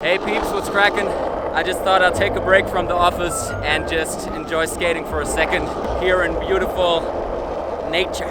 Hey peeps, what's cracking? I just thought I'd take a break from the office and just enjoy skating for a second here in beautiful nature.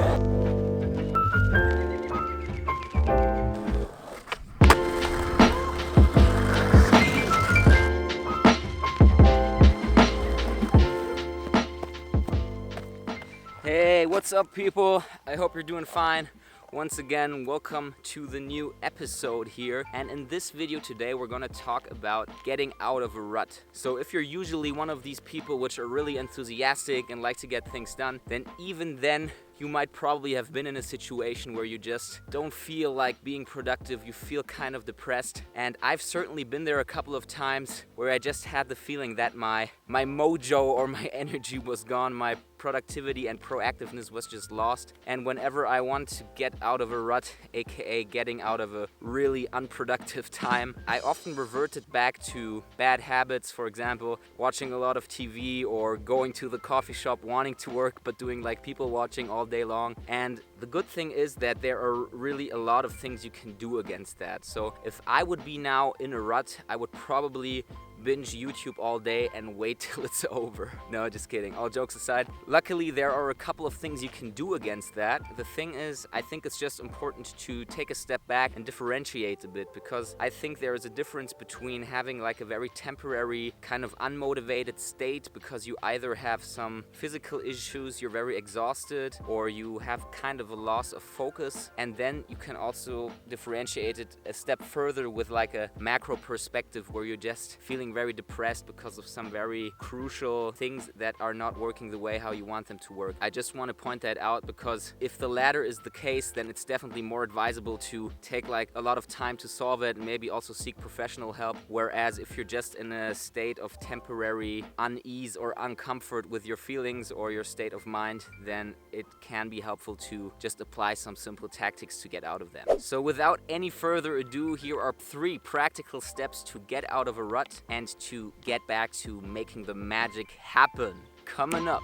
Hey, what's up people? I hope you're doing fine. Once again, welcome to the new episode here. And in this video today, we're gonna talk about getting out of a rut. So if you're usually one of these people which are really enthusiastic and like to get things done, then even then, you might probably have been in a situation where you just don't feel like being productive, you feel kind of depressed. And I've certainly been there a couple of times where I just had the feeling that my mojo or my energy was gone, my productivity and proactiveness was just lost. And whenever I want to get out of a rut, aka getting out of a really unproductive time, I often reverted back to bad habits, for example, watching a lot of TV or going to the coffee shop wanting to work but doing like people watching all day long. And the good thing is that there are really a lot of things you can do against that. So if I would be now in a rut, I would probably binge YouTube all day and wait till it's over. No, just kidding. All jokes aside, luckily there are a couple of things you can do against that. The thing is, I think it's just important to take a step back and differentiate a bit, because I think there is a difference between having like a very temporary kind of unmotivated state because you either have some physical issues, you're very exhausted, or you have kind of a loss of focus, and then you can also differentiate it a step further with like a macro perspective where you're just feeling very depressed because of some very crucial things that are not working the way how you want them to work. I just want to point that out because if the latter is the case, then it's definitely more advisable to take like a lot of time to solve it and maybe also seek professional help. Whereas if you're just in a state of temporary unease or uncomfort with your feelings or your state of mind, then it can be helpful to just apply some simple tactics to get out of them. So without any further ado, here are 3 practical steps to get out of a rut and to get back to making the magic happen. Coming up.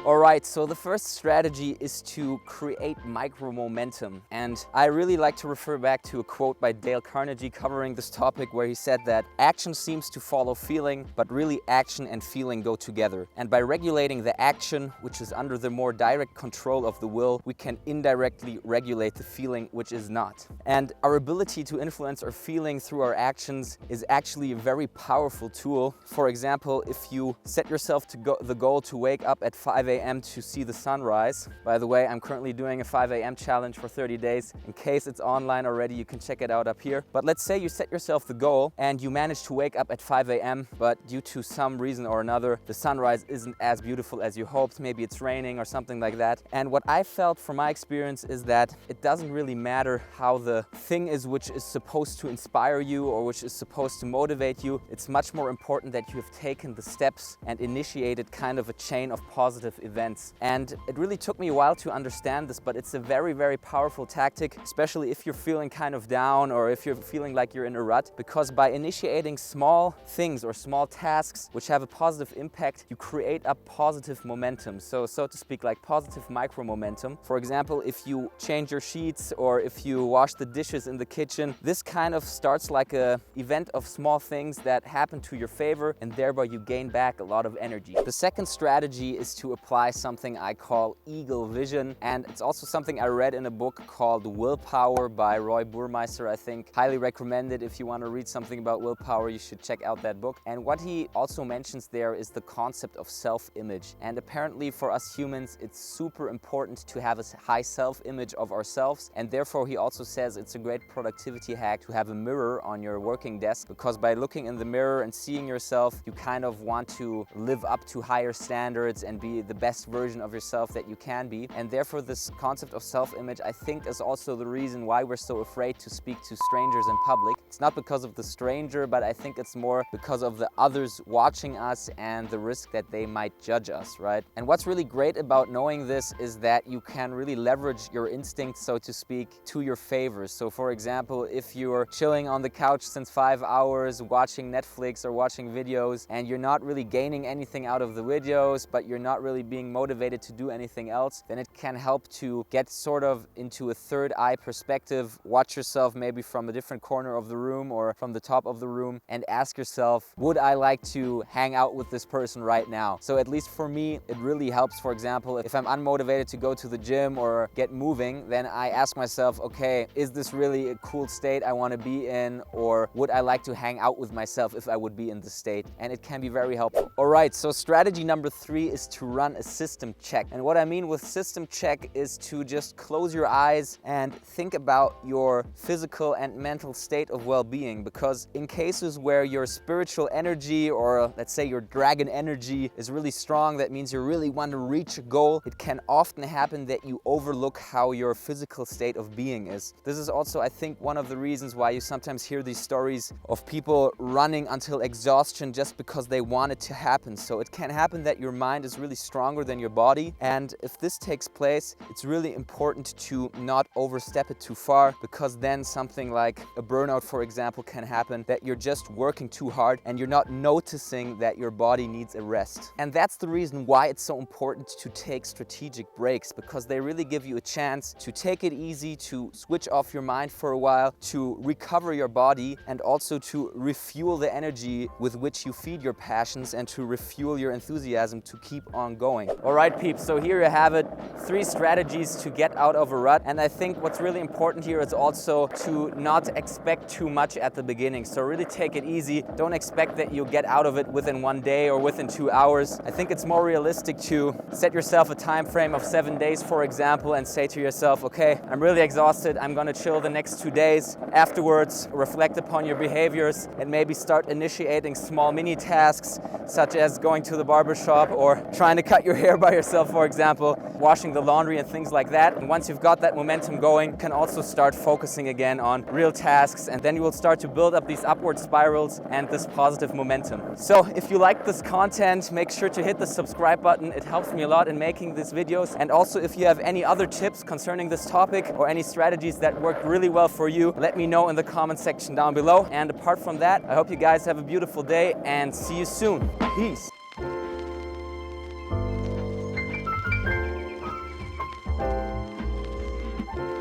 Alright, so the first strategy is to create micro momentum. And I really like to refer back to a quote by Dale Carnegie covering this topic where he said that action seems to follow feeling, but really action and feeling go together. And by regulating the action, which is under the more direct control of the will, we can indirectly regulate the feeling, which is not. And our ability to influence our feeling through our actions is actually a very powerful tool. For example, if you set yourself to the goal to wake up at 5 a.m. to see the sunrise. By the way, I'm currently doing a 5 a.m. challenge for 30 days. In case it's online already, you can check it out up here. But let's say you set yourself the goal and you manage to wake up at 5 a.m. but due to some reason or another, the sunrise isn't as beautiful as you hoped. Maybe it's raining or something like that. And what I felt from my experience is that it doesn't really matter how the thing is which is supposed to inspire you or which is supposed to motivate you. It's much more important that you have taken the steps and initiated kind of a chain of positive events. And it really took me a while to understand this, but it's a very, very powerful tactic, especially if you're feeling kind of down or if you're feeling like you're in a rut, because by initiating small things or small tasks which have a positive impact, you create a positive momentum. So to speak, like positive micro momentum. For example, if you change your sheets or if you wash the dishes in the kitchen, this kind of starts like a event of small things that happen to your favor, and thereby you gain back a lot of energy. The second strategy is to apply something I call eagle vision, and it's also something I read in a book called Willpower by Roy Burmeister. I think highly recommend it. If you want to read something about willpower, you should check out that book. And what he also mentions there is the concept of self-image. And apparently for us humans, it's super important to have a high self-image of ourselves, and therefore he also says it's a great productivity hack to have a mirror on your working desk, because by looking in the mirror and seeing yourself, you kind of want to live up to higher standards and be the best version of yourself that you can be. And therefore this concept of self-image, I think, is also the reason why we're so afraid to speak to strangers in public. It's not because of the stranger, but I think it's more because of the others watching us and the risk that they might judge us, right? And what's really great about knowing this is that you can really leverage your instincts, so to speak, to your favor. So for example, if you're chilling on the couch since 5 hours watching Netflix or watching videos and you're not really gaining anything out of the videos, but you're not really being motivated to do anything else, then it can help to get sort of into a third eye perspective. Watch yourself maybe from a different corner of the room or from the top of the room and ask yourself, would I like to hang out with this person right now? So at least for me, it really helps. For example, if I'm unmotivated to go to the gym or get moving, then I ask myself, okay, is this really a cool state I want to be in, or would I like to hang out with myself if I would be in this state? And it can be very helpful. All right, so strategy number 3 is to run a system check. And what I mean with system check is to just close your eyes and think about your physical and mental state of well-being, because in cases where your spiritual energy, or let's say your dragon energy, is really strong, that means you really want to reach a goal, it can often happen that you overlook how your physical state of being is. This is also, I think, one of the reasons why you sometimes hear these stories of people running until exhaustion just because they want it to happen. So it can happen that your mind is really stronger than your body, and if this takes place, it's really important to not overstep it too far, because then something like a burnout, for example, can happen, that you're just working too hard and you're not noticing that your body needs a rest. And that's the reason why it's so important to take strategic breaks, because they really give you a chance to take it easy, to switch off your mind for a while, to recover your body, and also to refuel the energy with which you feed your passions and to refuel your enthusiasm to keep on going. All right, peeps, so here you have it, 3 strategies to get out of a rut. And I think what's really important here is also to not expect too much at the beginning. So really take it easy. Don't expect that you'll get out of it within 1 day or within 2 hours. I think it's more realistic to set yourself a time frame of 7 days, for example, and say to yourself, okay, I'm really exhausted, I'm gonna chill the next 2 days. Afterwards, reflect upon your behaviors and maybe start initiating small mini tasks, such as going to the barber shop or trying to cut your hair by yourself, for example, washing the laundry and things like that. And once you've got that momentum going, you can also start focusing again on real tasks, and then you will start to build up these upward spirals and this positive momentum. So if you like this content, make sure to hit the subscribe button. It helps me a lot in making these videos. And also, if you have any other tips concerning this topic or any strategies that worked really well for you, let me know in the comment section down below. And apart from that, I hope you guys have a beautiful day and see you soon. Peace.